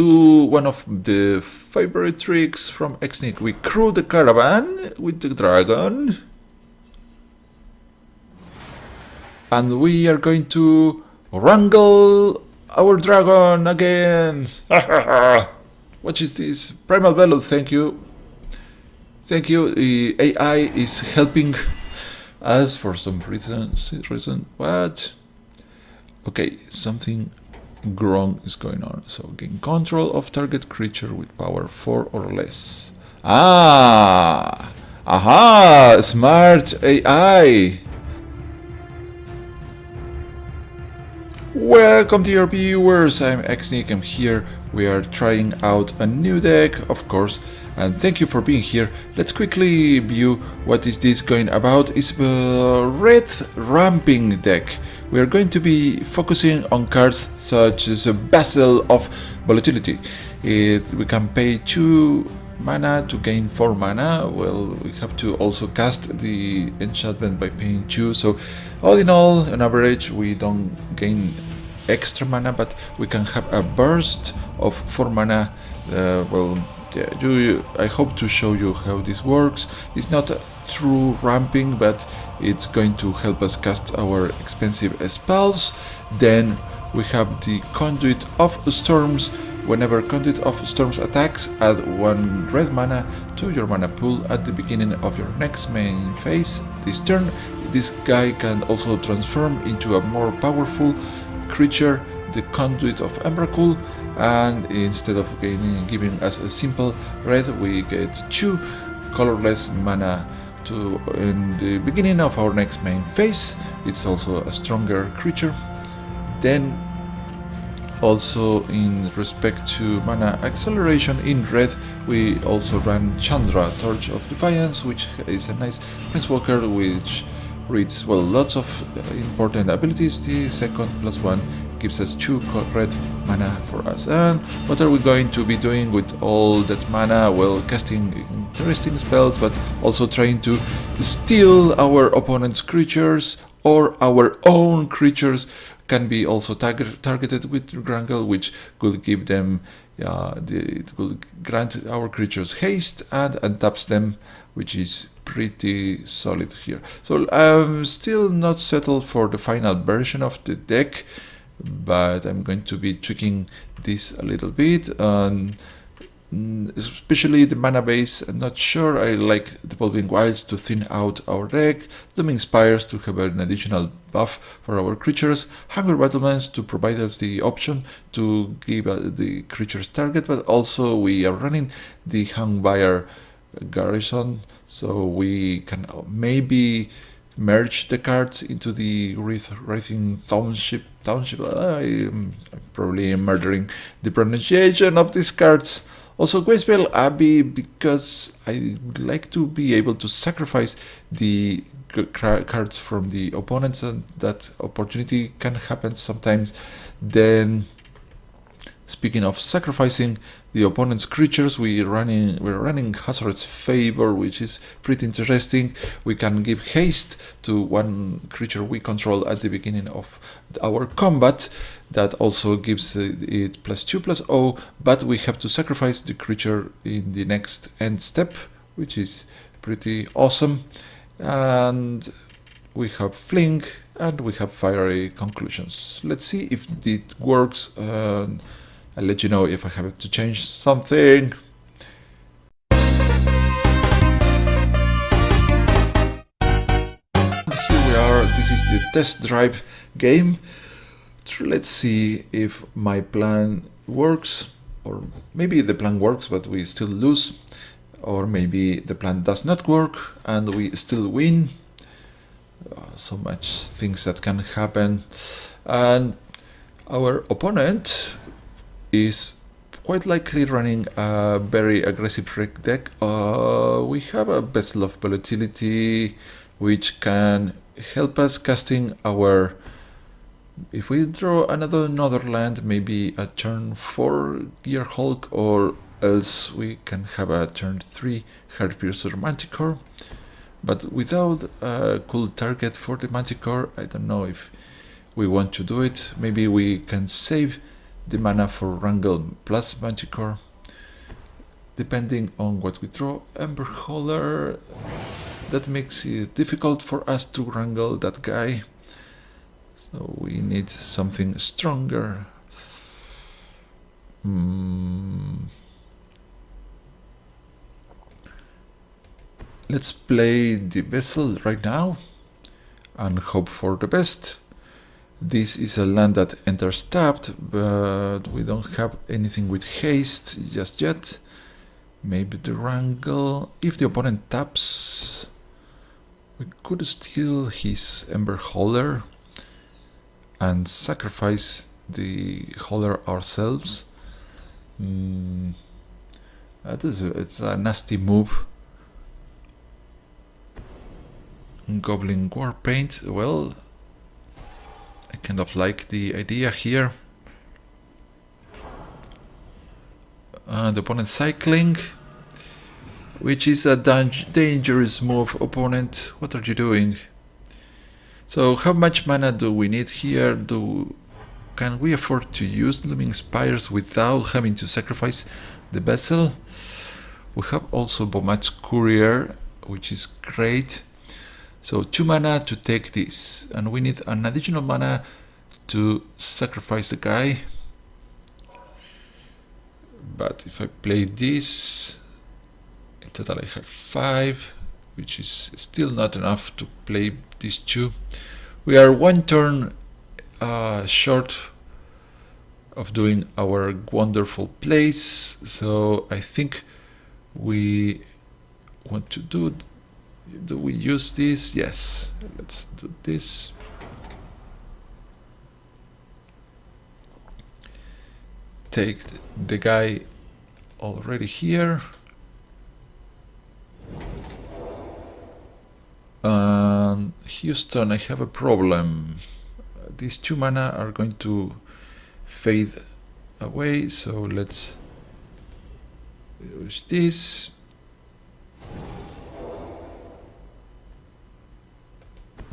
do one of the favorite tricks from Xnick. We crew the caravan with the dragon. And we are going to wrangle our dragon again. What is this? Primal Velo, thank you. Thank you. The AI is helping us for some reason. What? Okay, something wrong is going on. So gain control of target creature with power 4 or less. Ah! Aha! Smart AI! Welcome to your viewers, I'm Xnick, I'm here. We are trying out a new deck, of course, and thank you for being here. Let's quickly view what is this going about. It's a RedruMp deck. We are going to be focusing on cards such as a Vessel of Volatility. We can pay 2 mana to gain 4 mana. Well, we have to also cast the enchantment by paying 2, so all in all, on average, we don't gain extra mana, but we can have a burst of 4 mana. I hope to show you how this works. It's not true ramping, but it's going to help us cast our expensive spells. Then we have the Conduit of Storms. Whenever Conduit of Storms attacks, add 1 red mana to your mana pool at the beginning of your next main phase. This turn, this guy can also transform into a more powerful creature, the Conduit of Emrakul, and instead of giving us a simple red, we get 2 colorless mana in the beginning of our next main phase. It's also a stronger creature. Then also in respect to mana acceleration in red, we also run Chandra, Torch of Defiance, which is a nice planeswalker which reads, well, lots of important abilities. The second +1 gives us 2 red mana for us. And what are we going to be doing with all that mana? Well, casting interesting spells, but also trying to steal our opponent's creatures, or our own creatures can be also targeted with Wrangle, which could give them, it will grant our creatures haste and untaps them, which is pretty solid here. So I'm still not settled for the final version of the deck, but I'm going to be tweaking this a little bit, especially the mana base. I'm not sure I like the Evolving Wilds to thin out our deck, Looming Spires to have an additional buff for our creatures, Hunger Battlements to provide us the option to give the creature's target, but also we are running the Hungfire Garrison, so we can maybe merge the cards into the Wraithing Township. I'm probably murdering the pronunciation of these cards. Also Graceful Abbey, because I like to be able to sacrifice the cards from the opponents, and that opportunity can happen sometimes. Then, speaking of sacrificing the opponent's creatures, we're running Hazard's Favor, which is pretty interesting. We can give haste to 1 creature we control at the beginning of our combat. That also gives it +2/+0, but we have to sacrifice the creature in the next end step, which is pretty awesome. And we have Fling, and we have Fiery Conclusions. Let's see if it works. I'll let you know if I have to change something. Here we are. This is the test drive game. Let's see if my plan works, or maybe the plan works but we still lose, or maybe the plan does not work and we still win. So much things that can happen. And our opponent is quite likely running a very aggressive red deck. We have a Vessel of Volatility, which can help us casting our... If we draw another land, maybe a turn 4 Gear Hulk, or else we can have a turn 3 Heartpiercer Manticore. But without a cool target for the Manticore, I don't know if we want to do it. Maybe we can save the mana for Wrangle plus Manticore. Depending on what we draw, Ember Holler, that makes it difficult for us to wrangle that guy. So we need something stronger. Let's play the Vessel right now and hope for the best. This is a land that enters tapped, but we don't have anything with haste just yet. Maybe the wrangle. If the opponent taps, we could steal his Ember Holler and sacrifice the Holler ourselves. It's a nasty move. Goblin Warpaint. Well, I kind of like the idea here. The opponent cycling, which is a dangerous move. Opponent, what are you doing? So how much mana do we need here? Can we afford to use Looming Spires without having to sacrifice the Vessel? We have also Bomat's Courier, which is great. So 2 mana to take this, and we need an additional mana to sacrifice the guy. But if I play this, in total I have 5, which is still not enough to play these 2. We are 1 turn short of doing our wonderful plays, so I think we want to do we use this? Yes, let's do this. Take the guy already here. Houston, I have a problem. These 2 mana are going to fade away, so let's use this.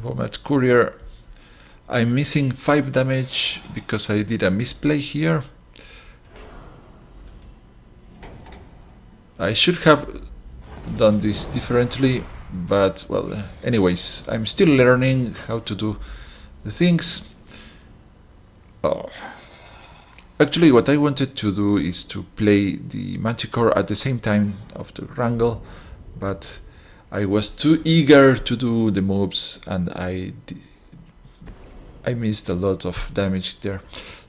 Bomat Courier. I'm missing 5 damage because I did a misplay here. I should have done this differently, but well, anyways, I'm still learning how to do the things. Oh. Actually, what I wanted to do is to play the Manticore at the same time of the wrangle, but I was too eager to do the moves and I missed a lot of damage there.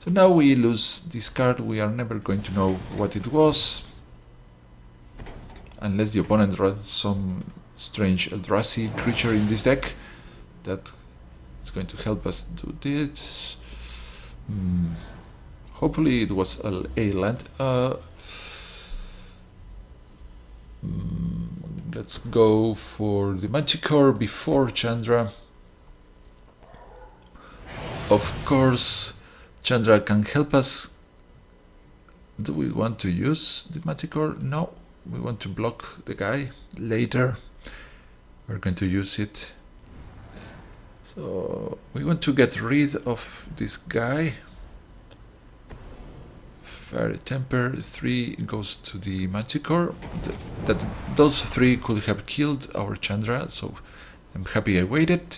So now we lose this card. We are never going to know what it was, unless the opponent runs some strange Eldrazi creature in this deck that is going to help us do this. Hopefully it was a land. Let's go for the Manticore before Chandra. Of course, Chandra can help us. Do we want to use the Manticore? No, we want to block the guy later. We're going to use it. So we want to get rid of this guy. Fairy Temper 3 goes to the Manticore. Those 3 could have killed our Chandra, so I'm happy I waited.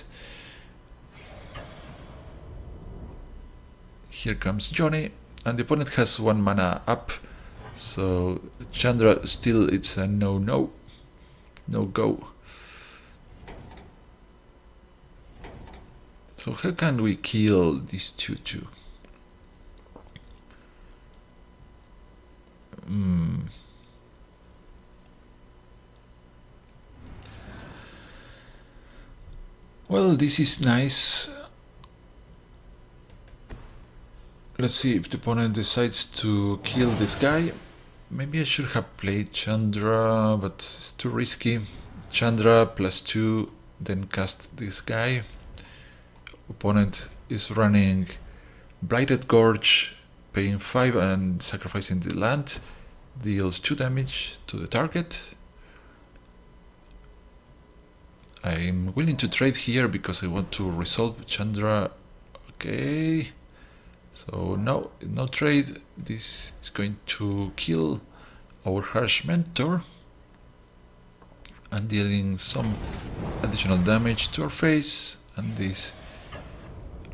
Here comes Johnny, and the opponent has 1 mana up, so Chandra still it's a no go. So how can we kill these 2-2? Well, this is nice. Let's see if the opponent decides to kill this guy. Maybe I should have played Chandra, but it's too risky. Chandra +2, then cast this guy. Opponent is running Blighted Gorge, paying 5 and sacrificing the land. Deals 2 damage to the target. I'm willing to trade here because I want to resolve Chandra. Okay. So no trade. This is going to kill our harsh mentor and dealing some additional damage to our face. And this.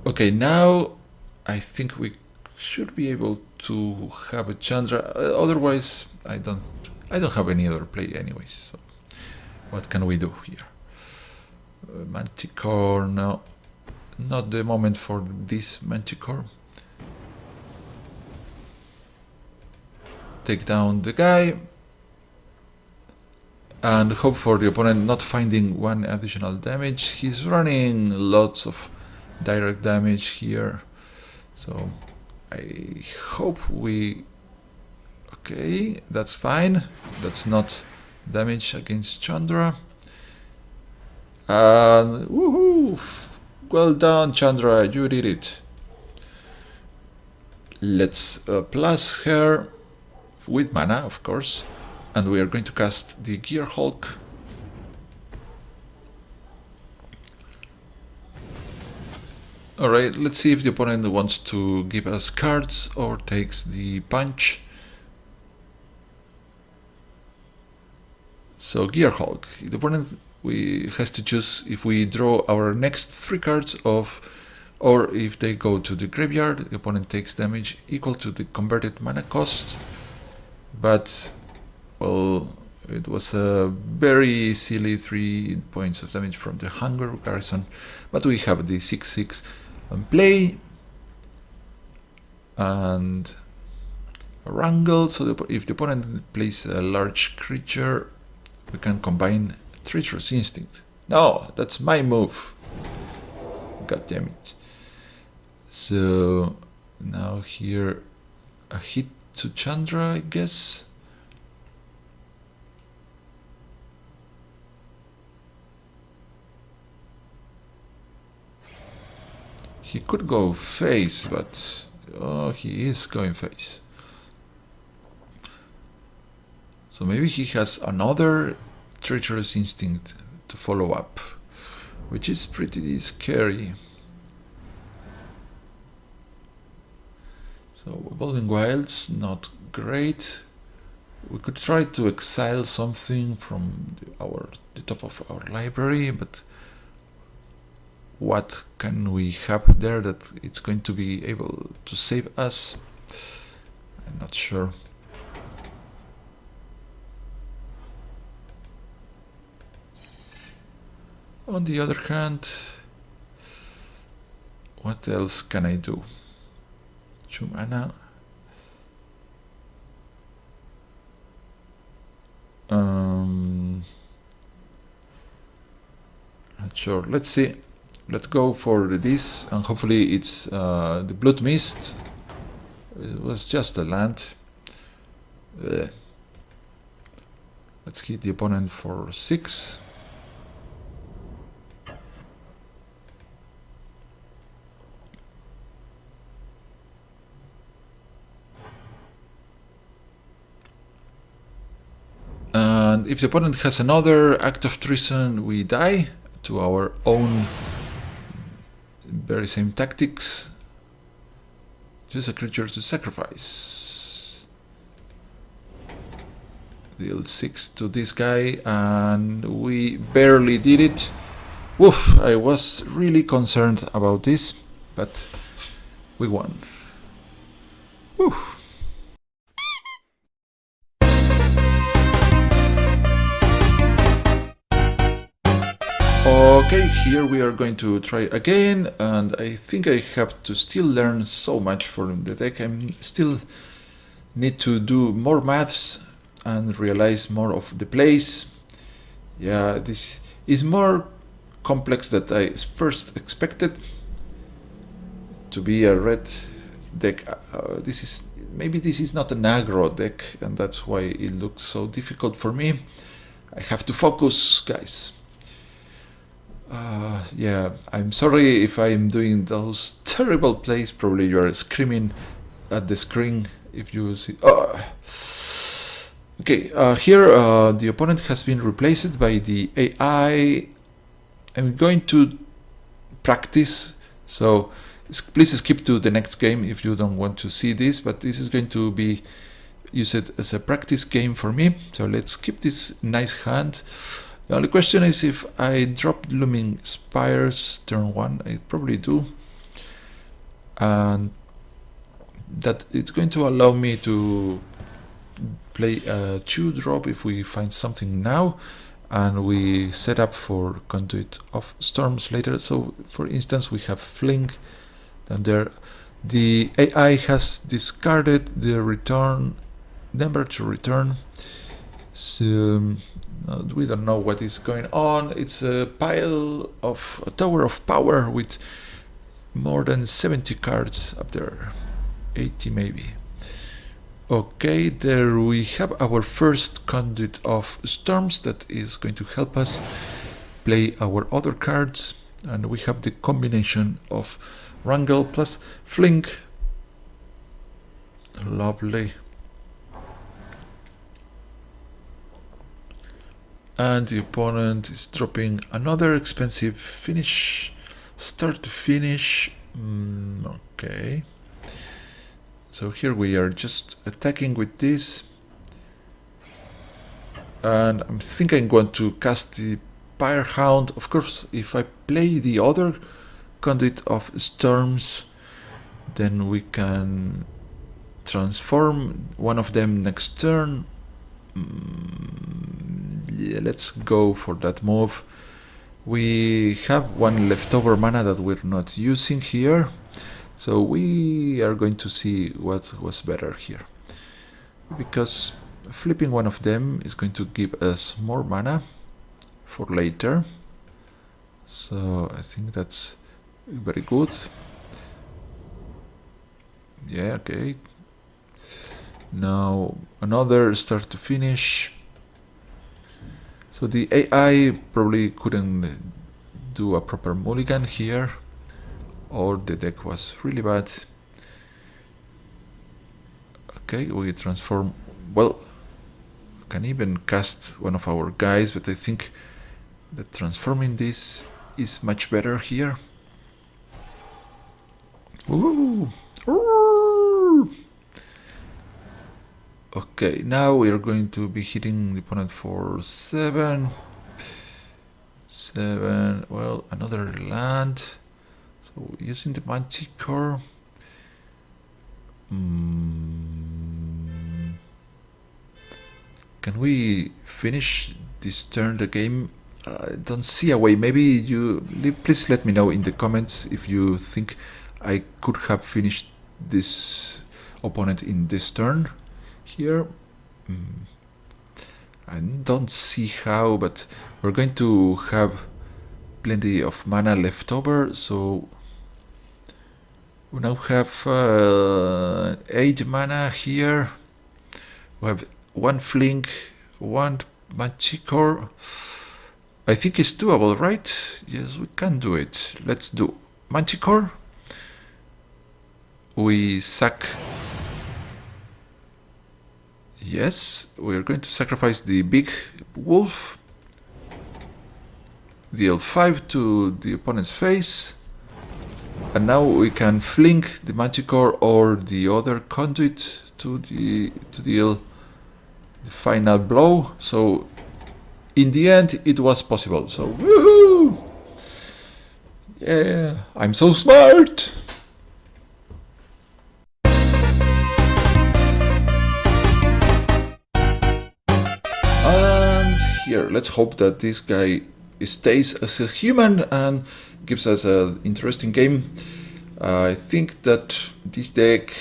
Okay, now I think we should be able to have a Chandra. Otherwise, I don't have any other play anyways. So what can we do here? Manticore, no, not the moment for this Manticore. Take down the guy and hope for the opponent not finding one additional damage. He's running lots of direct damage here, so I hope we... Okay, that's fine. That's not damage against Chandra. And woohoo! Well done, Chandra, you did it. Let's plus her with mana, of course, and we are going to cast the Gear Hulk. Alright, let's see if the opponent wants to give us cards or takes the punch. So Gear Hulk, the opponent has to choose if we draw our next 3 cards of, or if they go to the graveyard, the opponent takes damage equal to the converted mana cost. But, well, it was a very silly 3 points of damage from the Hunger Garrison, but we have the 6/6 on play and a Wrangle, so if the opponent plays a large creature, we can combine Treacherous Instinct. No, that's my move. God damn it. So now here a hit to Chandra, I guess. He could go face, but oh, he is going face. So maybe he has another Treacherous Instinct to follow up, which is pretty scary. So Evolving Wilds, not great. We could try to exile something from the top of our library, but what can we have there that it's going to be able to save us? I'm not sure. On the other hand, what else can I do? 2 mana. Not sure. Let's see. Let's go for this, and hopefully it's the Blood Mist. It was just a land. Let's hit the opponent for 6. And if the opponent has another Act of Treason, we die to our own very same tactics. Choose a creature to sacrifice. Deal 6 to this guy, and we barely did it. Woof, I was really concerned about this, but we won. Woof. Okay, here we are going to try again, and I think I have to still learn so much from the deck. I still need to do more maths and realize more of the plays. Yeah, this is more complex than I first expected to be a red deck. Maybe this is not an aggro deck, and that's why it looks so difficult for me. I have to focus, guys. Yeah, I'm sorry if I'm doing those terrible plays. Probably you are screaming at the screen if you see. Okay, here the opponent has been replaced by the AI. I'm going to practice. So Please skip to the next game if you don't want to see this, but this is going to be used as a practice game for me. So let's skip this nice hand. The only question is if I drop Looming Spires turn 1, I probably do. And that it's going to allow me to play a 2-drop if we find something now, and we set up for Conduit of Storms later. So for instance, we have Fling, and there the AI has discarded the return number to return. So we don't know what is going on. It's a pile of a tower of power with more than 70 cards up there, 80 maybe. Okay, there we have our first Conduit of Storms that is going to help us play our other cards, and we have the combination of Wrangle plus Fling. Lovely. And the opponent is dropping another expensive finish, start to finish. Okay. So here we are just attacking with this. And I'm thinking I'm going to cast the Pyrehound. Of course, if I play the other Conduit of Storms, then we can transform one of them next turn. Yeah, let's go for that move. We have one leftover mana that we're not using here, so we are going to see what was better here, because flipping one of them is going to give us more mana for later. So I think that's very good. Yeah, okay. Now another start to finish. So the AI probably couldn't do a proper mulligan here, or the deck was really bad. Okay, we transform. Well, we can even cast one of our guys, but I think that transforming this is much better here. Ooh. Ooh. Okay, now we are going to be hitting the opponent for 7. Well, another land. So using the Manticore. Can we finish this turn the game? I don't see a way. Maybe you please let me know in the comments if you think I could have finished this opponent in this turn here. I don't see how, but we're going to have plenty of mana left over, so we now have 8 mana here. We have 1 Fling, 1 Manticore. I think it's doable, right? Yes, we can do it. Let's do Manticore. We sack. Yes, we're going to sacrifice the big wolf. Deal 5 to the opponent's face. And now we can Fling the Manticore or the other Conduit to deal the final blow. So in the end it was possible. So woohoo! Yeah, I'm so smart! And here, let's hope that this guy stays as a human and gives us an interesting game. I think that this deck,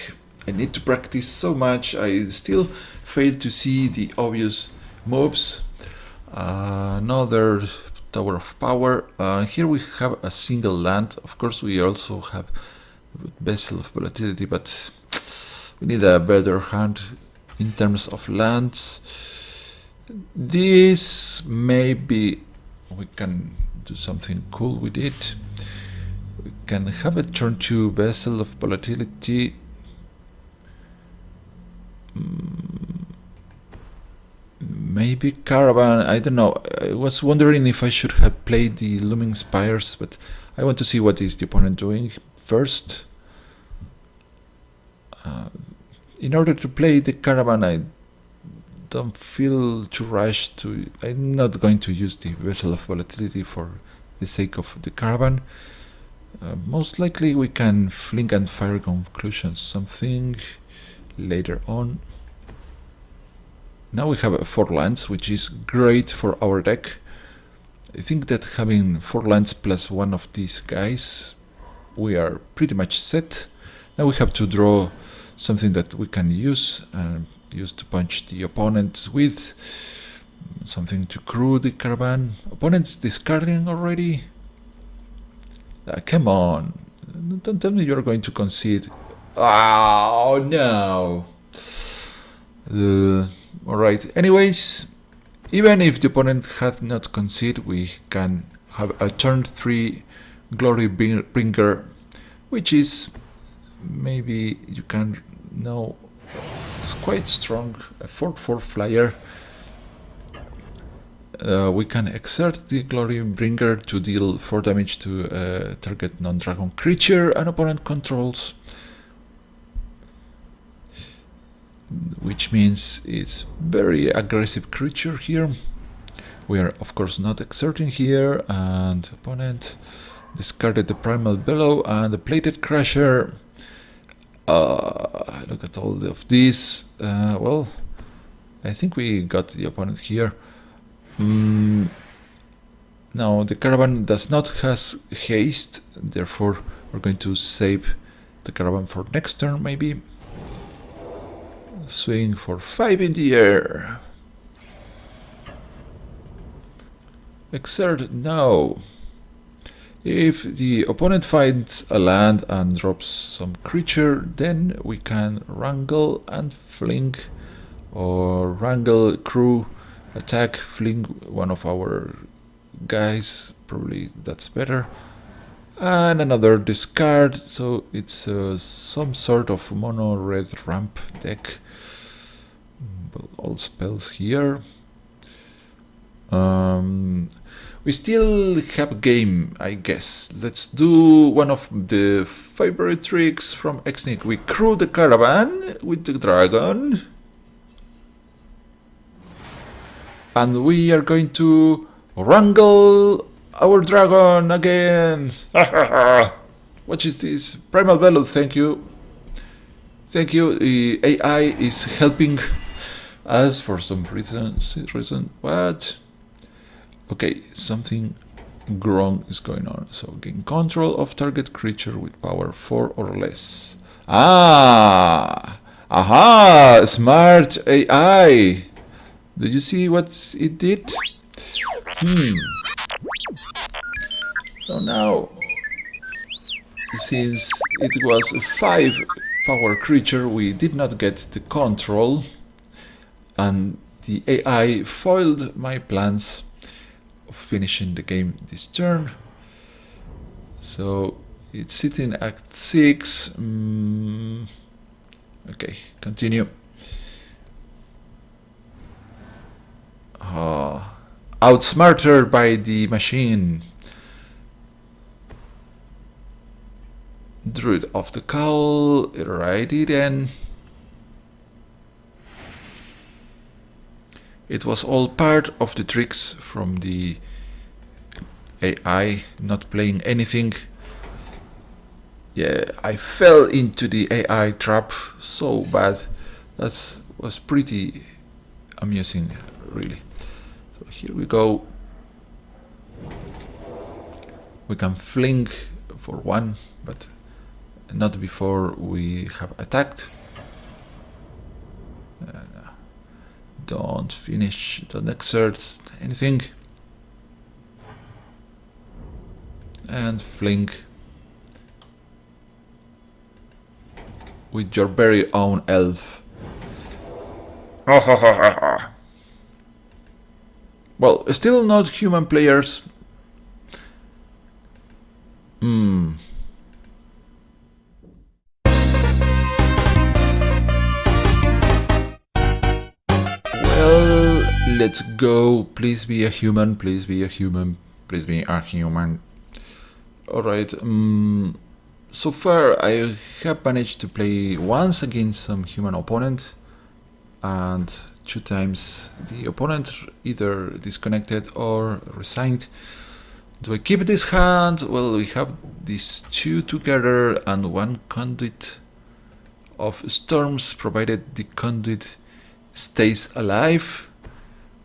I need to practice so much. I still fail to see the obvious moves. Another Tower of Power. Here we have a single land. Of course, we also have Vessel of Volatility, but we need a better hand in terms of lands. This maybe we can do something cool with it. We can have a turn 2 Vessel of Volatility. Maybe Caravan, I don't know. I was wondering if I should have played the Looming Spires, but I want to see what is the opponent doing first. In order to play the caravan, I don't feel too rushed to. I'm not going to use the Vessel of Volatility for the sake of the caravan. Most likely we can fling and fire conclusions something later on. Now we have 4 lands, which is great for our deck. I think that having 4 lands plus one of these guys, we are pretty much set. Now we have to draw something that we can use to punch the opponents with. Something to crew the caravan. Opponents discarding already? Come on. Don't tell me you're going to concede. Oh, no. Alright, anyways, even if the opponent had not conceded, we can have a turn 3 Glorybringer, which is, maybe you can know, it's quite strong, a 4/4 flyer. We can exert the Glorybringer to deal 4 damage to a target non-dragon creature an opponent controls, which means it's very aggressive creature here. We are of course not exerting here, and opponent discarded the Primal Bellow and the Plated Crusher. Look at all of this. Well, I think we got the opponent here. Now the caravan does not has haste, therefore we're going to save the caravan for next turn maybe. Swing for 5 in the air. Exert, no. If the opponent finds a land and drops some creature, then we can wrangle and fling, or wrangle, crew, attack, fling one of our guys, probably that's better, and another discard. So it's some sort of mono RedruMp deck. All spells here. We still have game, I guess. Let's do one of the favorite tricks from Exnick. We crew the caravan with the dragon, and we are going to wrangle our dragon again. What is this? Primal Bellow, thank you. Thank you. The AI is helping us for some reason. What? Okay, something wrong is going on. So gain control of target creature with power 4 or less. Ah! Aha! Smart AI! Did you see what it did? So now, since it was a 5 power creature, we did not get the control, and the AI foiled my plans of finishing the game this turn. So it's sitting at 6. Okay, continue. Outsmarted by the machine. Druid of the Cowl, righty then. It was all part of the tricks from the AI, not playing anything. Yeah, I fell into the AI trap so bad. That was pretty amusing, really. So here we go. We can fling for 1, but not before we have attacked. Don't finish, don't exert anything. And fling with your very own elf. Well, still not human players. Let's go. Please be a human. Please be a human. Please be a human. Alright. So far I have managed to play once against some human opponent, and 2 times the opponent either disconnected or resigned. Do I keep this hand? Well, we have these 2 together and 1 conduit of storms, provided the conduit stays alive.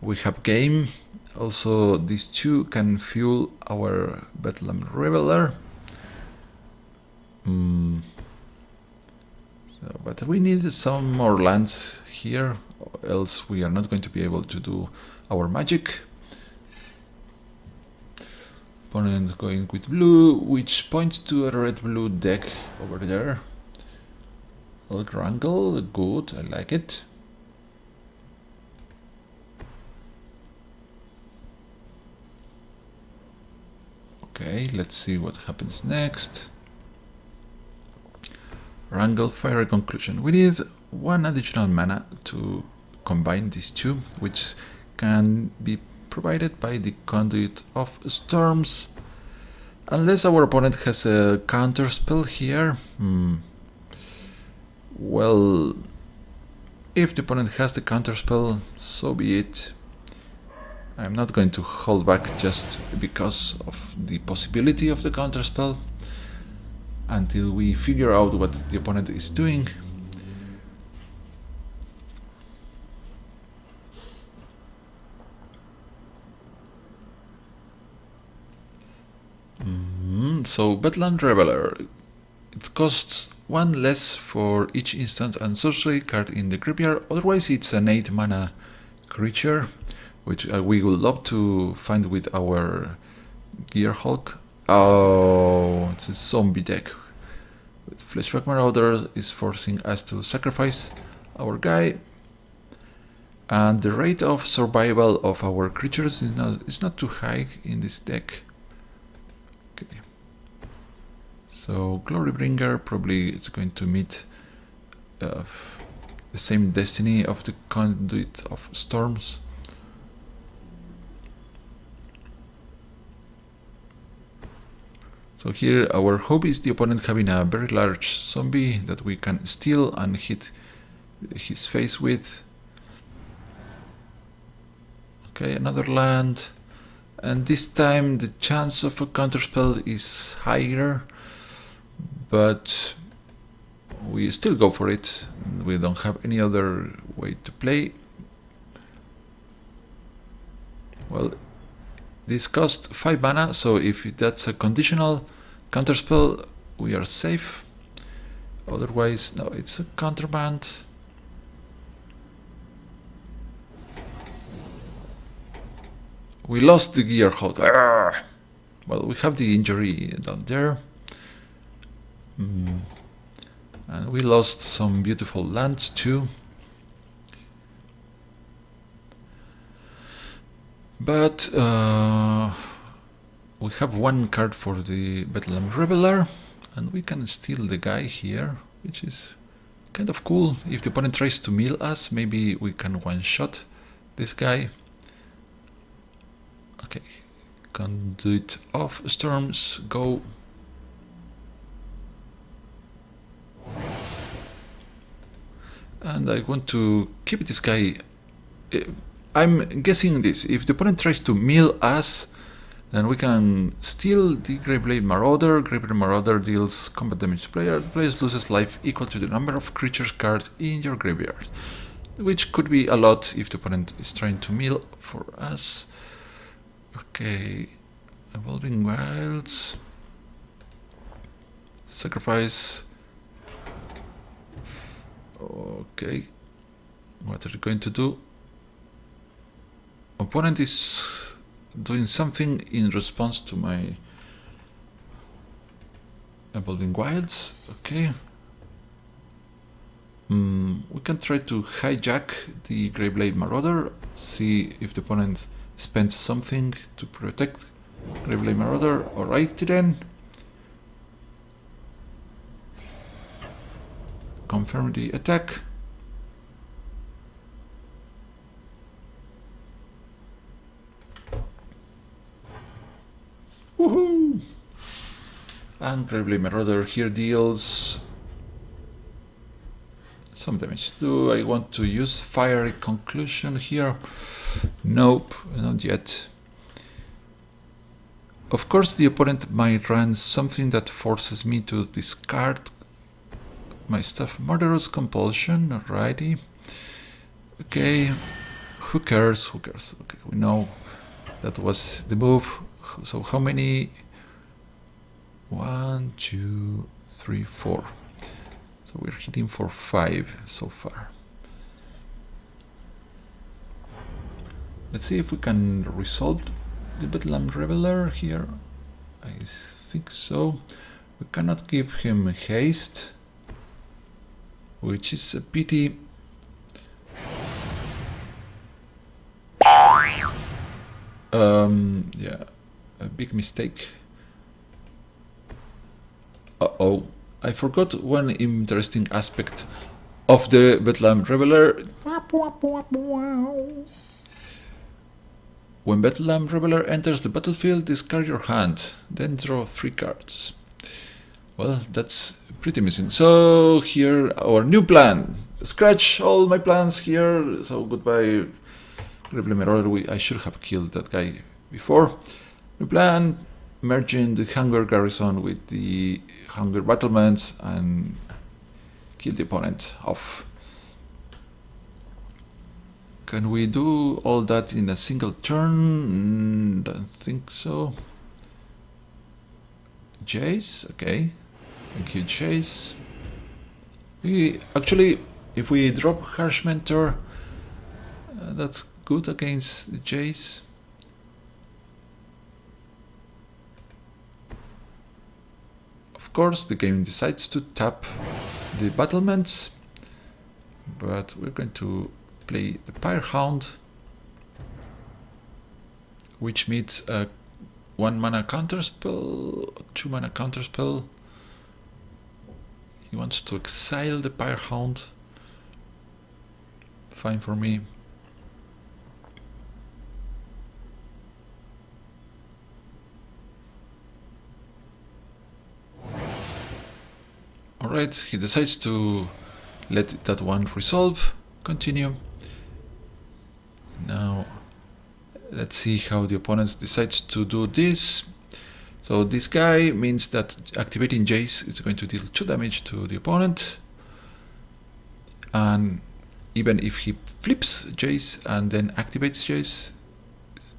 We have game. Also, these 2 can fuel our Bedlam Reveler. But we need some more lands here, else we are not going to be able to do our magic. Opponent going with blue, which points to a red-blue deck over there. Wrangle, good, I like it. Okay, let's see what happens next. Wrangle, Fire Conclusion. We need 1 additional mana to combine these 2, which can be provided by the Conduit of Storms. Unless our opponent has a counter spell here. Well, if the opponent has the counter spell, so be it. I'm not going to hold back just because of the possibility of the counter spell until we figure out what the opponent is doing. So Bedlam Reveler, it costs 1 less for each instant and sorcery card in the graveyard. Otherwise it's an 8 mana creature, which we would love to find with our Gearhulk. Oh, it's a zombie deck. With Fleshback Marauder is forcing us to sacrifice our guy. And the rate of survival of our creatures is not too high in this deck. Okay. So Glorybringer, probably it's going to meet the same destiny of the Conduit of Storms. So here our hope is the opponent having a very large zombie that we can steal and hit his face with. Okay, another land. And this time the chance of a counterspell is higher, but we still go for it. We don't have any other way to play. Well, this costs 5 mana, so if that's a conditional counterspell, we are safe. Otherwise, no, it's a counterband. We lost the Gearhulk. Well, we have the injury down there. And we lost some beautiful lands too. But we have 1 card for the Bedlam Reveler, and we can steal the guy here, which is kind of cool. If the opponent tries to mill us, maybe we can one-shot this guy. Okay, Conduit of Storms, go. And I want to keep this guy. I'm guessing this. If the opponent tries to mill us, then we can steal the Graveblade Marauder. Graveblade Marauder deals combat damage to player. The player loses life equal to the number of creatures cards in your graveyard, which could be a lot if the opponent is trying to mill for us. Okay, Evolving Wilds. Sacrifice. Okay, what are you going to do? Opponent is doing something in response to my Evolving Wilds. Okay. We can try to hijack the Graveblade Marauder, see if the opponent spends something to protect Graveblade Marauder. Alright then. Confirm the attack. Woohoo! And Glorybringer here deals some damage. Do I want to use Fiery Conclusion here? Nope, not yet. Of course, the opponent might run something that forces me to discard my stuff. Murderous Compulsion, alrighty. Okay, who cares? Who cares? Okay, we know that was the move. So how many? 1, 2, 3, 4. So we're hitting for 5 so far. Let's see if we can resolve the Bedlam Reveler here. I think so. We cannot give him haste, which is a pity. Yeah, a big mistake. Uh-oh, I forgot one interesting aspect of the Bedlam Reveler. When Bedlam Reveler enters the battlefield, discard your hand, then draw 3 cards. Well, that's pretty missing. So here, our new plan. Scratch all my plans here. So goodbye, Glorybringer. I should have killed that guy before. New plan, merging the Hunger Garrison with the Hunger Battlements and kill the opponent off. Can we do all that in a single turn? Don't think so. Jace, okay. Thank you, Jace. We actually, if we drop Harsh Mentor, that's good against the Jace. Of course, the game decides to tap the battlements, but we're going to play the Pyrehound, which meets a 1 mana counterspell, 2 mana counterspell. He wants to exile the Pyrehound. Fine for me. Alright, he decides to let that one resolve. Continue. Now, let's see how the opponent decides to do this. So this guy means that activating Jace is going to deal 2 damage to the opponent. And even if he flips Jace and then activates Jace,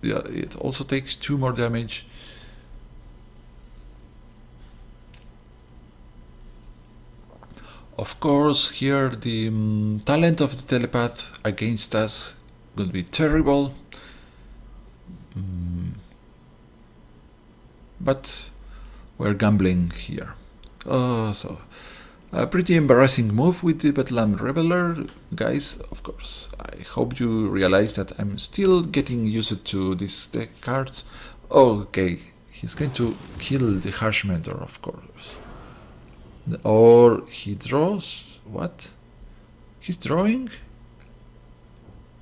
it also takes 2 more damage. Of course, here the talent of the telepath against us will be terrible. But we're gambling here. So a pretty embarrassing move with the Bedlam Reveler. Guys, of course, I hope you realize that I'm still getting used to these deck cards. Okay, he's going to kill the Harsh Mentor, of course. Or he draws? What? He's drawing?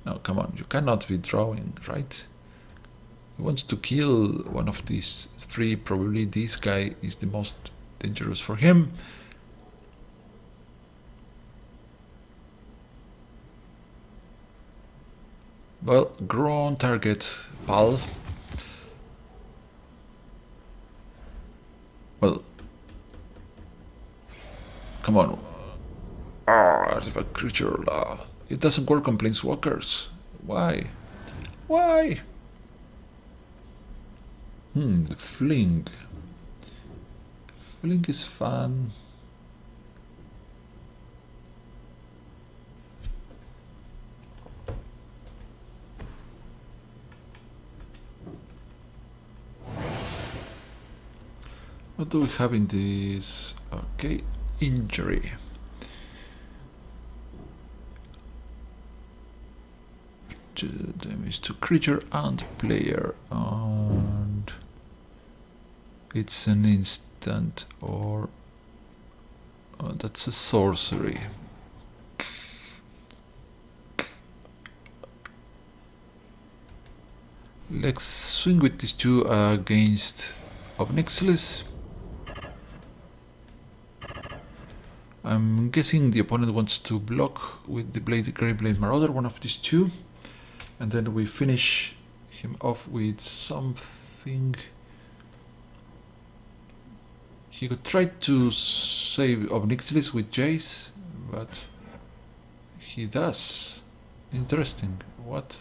No, come on, you cannot be drawing, right? He wants to kill one of these 3. Probably this guy is the most dangerous for him. Well, grow on target, pal. Well, come on. Artifact creature. It doesn't work on planeswalkers. Why? Why? The Fling. Fling is fun. What do we have in this? Okay, injury. Damage to creature and player, and it's an instant, or that's a sorcery. Let's swing with these 2 against Obnixilis. I'm guessing the opponent wants to block with the Grey Blade Marauder, one of these two. And then we finish him off with something. He could try to save Obnixilis with Jace, but he does. Interesting. What?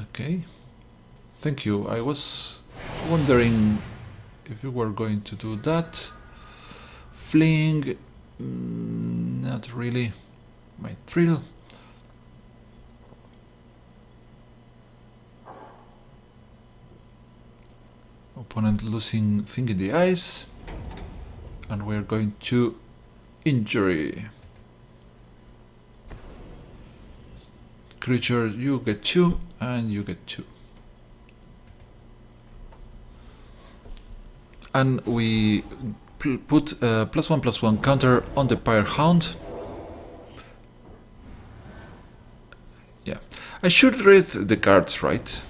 Okay. Thank you. I was wondering if you were going to do that. Fling. Not really my thrill. Opponent losing thing in the eyes, and we're going to injury. Creature, you get 2 and you get 2. And we put a +1/+1 counter on the Pyre Hound. Yeah, I should read the cards right.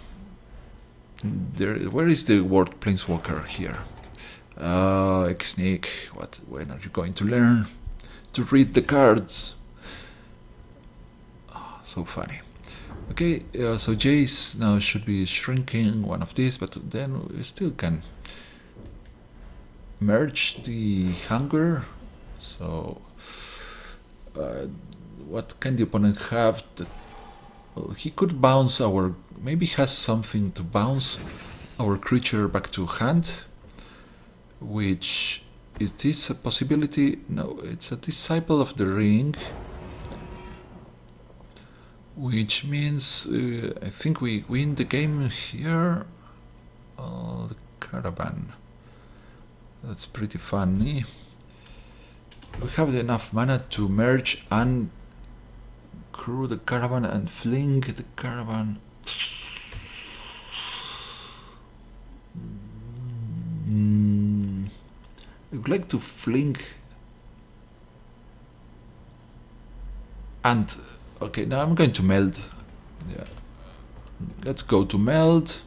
Where is the word Planeswalker here? X-Snake, when are you going to learn to read the cards? Oh, so funny. Okay, so Jace now should be shrinking one of these, but then we still can merge the hunger. So what can the opponent have? Well, he could bounce our, maybe has something to bounce our creature back to hand, which it is a possibility. No, it's a Disciple of the Ring, which means I think we win the game here. The Caravan. That's pretty funny. We have enough mana to merge and crew the Caravan and fling the Caravan. I would like to fling and okay, now I'm going to meld. Yeah, let's go to meld.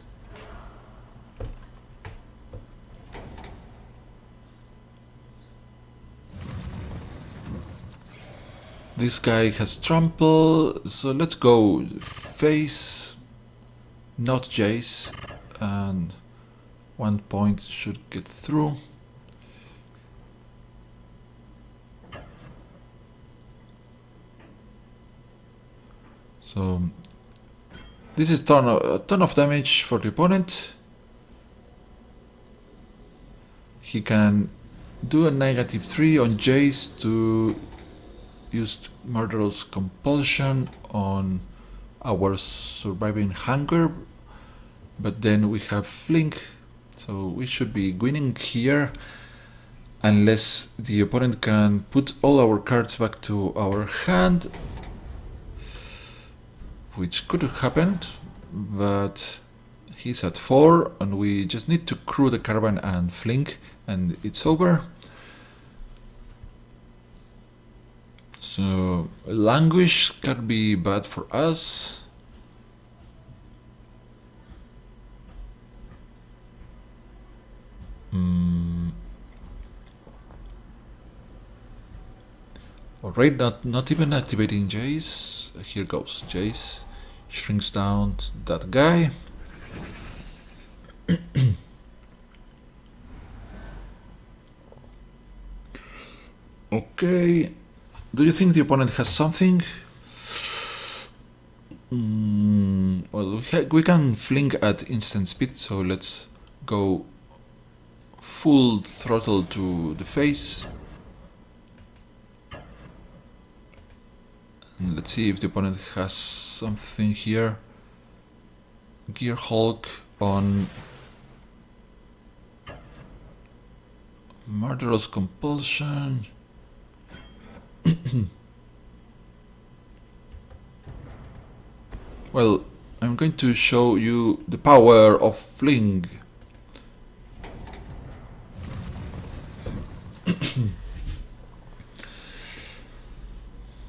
This guy has trample, so let's go face, not Jace, and 1 point should get through. So this is a ton of damage for the opponent. He can do a -3 on Jace to use Murderous Compulsion on our Surviving Hunger, but then we have Flink, so we should be winning here unless the opponent can put all our cards back to our hand, which could have happened, but he's at 4 and we just need to crew the Caravan and Flink and it's over. So Languish can be bad for us. Alright, not even activating Jace. Here goes Jace. Shrinks down that guy. Okay. Do you think the opponent has something? Well, we can fling at instant speed, so let's go full throttle to the face. And let's see if the opponent has something here. Gear Hulk on Murderous Compulsion. Well, I'm going to show you the power of Fling.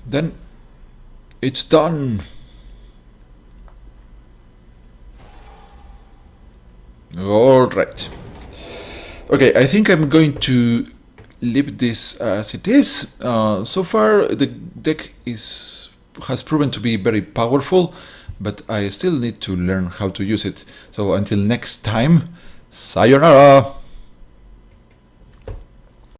Then it's done. All right. Okay, I think I'm going to leave this as it is. So far, the deck has proven to be very powerful, but I still need to learn how to use it. So until next time, sayonara!